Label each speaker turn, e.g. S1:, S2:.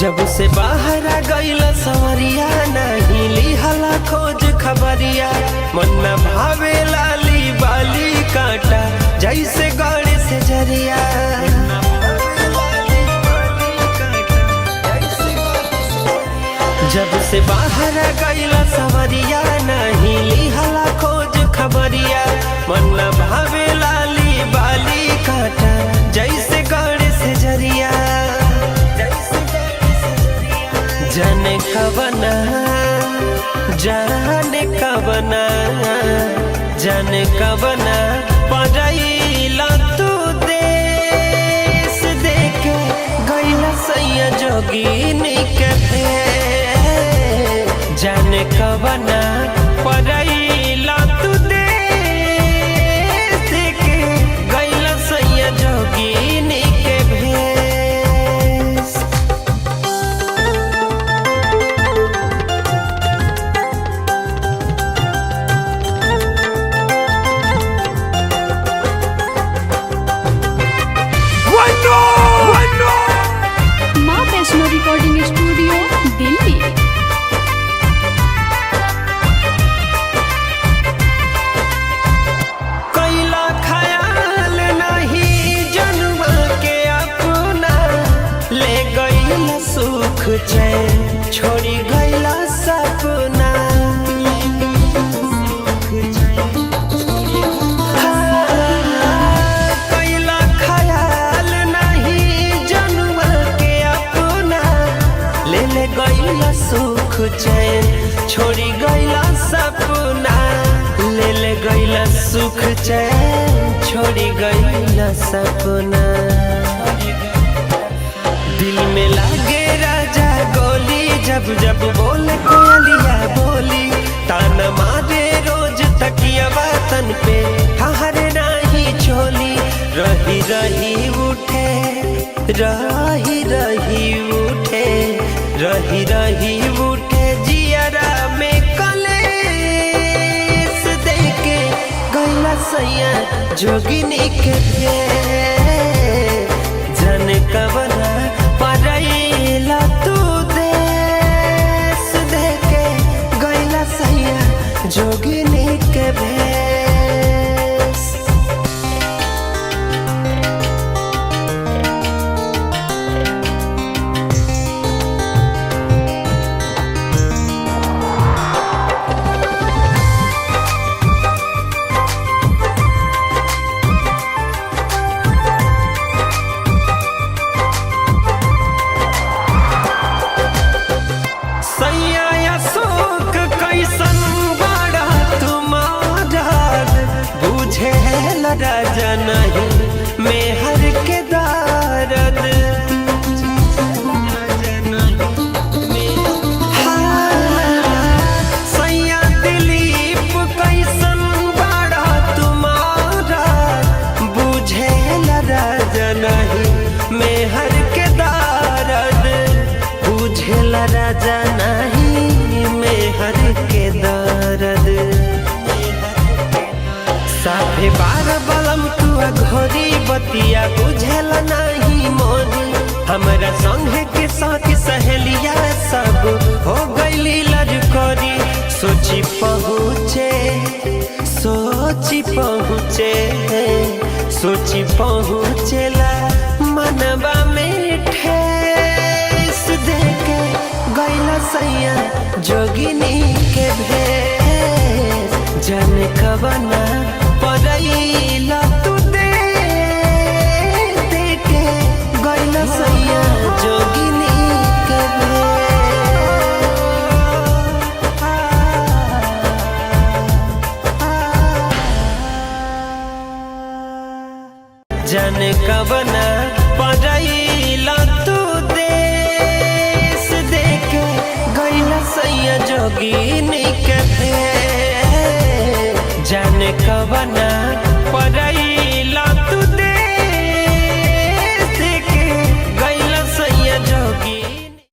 S1: जब से बाहर आ गईला सवरिया नहीं लिहला खोज खबरिया मन न भावे लाली बाली काटा जैसे गड़े से जरिया। जब से बाहर आ गईला सवरिया नहीं लिहला खोज खबरिया मन न भावे लाली बाली काटा जैसे गड़े से जरिया। जाने कवना जाने कवना पड़ैला तू देश देके गईला सैया जोगिनी के भेष। जाने कवना पड़ैला तू देश देके गईला सैया जोगिनी के भेष।
S2: माँ वैष्णो रिकॉर्डिंग स्टूडियो दिल्ली।
S1: कैला ख्याल नहीं जन्मा के अपना ले गईला सुख चैन छोड़ी गईला सपना। कैला ख्याल नहीं जन्मा के अपना ले गईला सुख चैन छोड़ी गईला सपना। ले गईला सुख चैन छोड़ी गईला सपना। दिल में लागे राजा गोली जब जब बोले कोयलिया बोली ताना मारे रोज तकिया तन पे हरे नाही चोली। रही रही उठे रही रही उठे रही रही उठे जियरा में कलेस देके गईला सैया जोगिनी के भेष। जन कवना पड़ैला तू देश देके गईला सैया जोगिनी के भेष। राजा नहीं मेहर के दारद सैया दिलीप कैसन बड़ा तुम्हारा बुझे राजा नहीं मेहर के दारद बुझे राजा नहीं मेहर के दारद। साफे बार बलम तू घोरी बतिया बुझल नहीं मोरी हमरा संगे के साथ सहेलिया सब हो गईली लड़कोरी। सोची पहुँचे सोची पहुँचेला मनबा में ठेस देके गईला सैया जोगिनी के भेष। जन कवना पड़ैला तू देके गईला सैया जोगिनी के भेष। जन कवना पड़ैला तू देश देके गईला सैया जोगिनी के भेष। जन कवना पड़ैला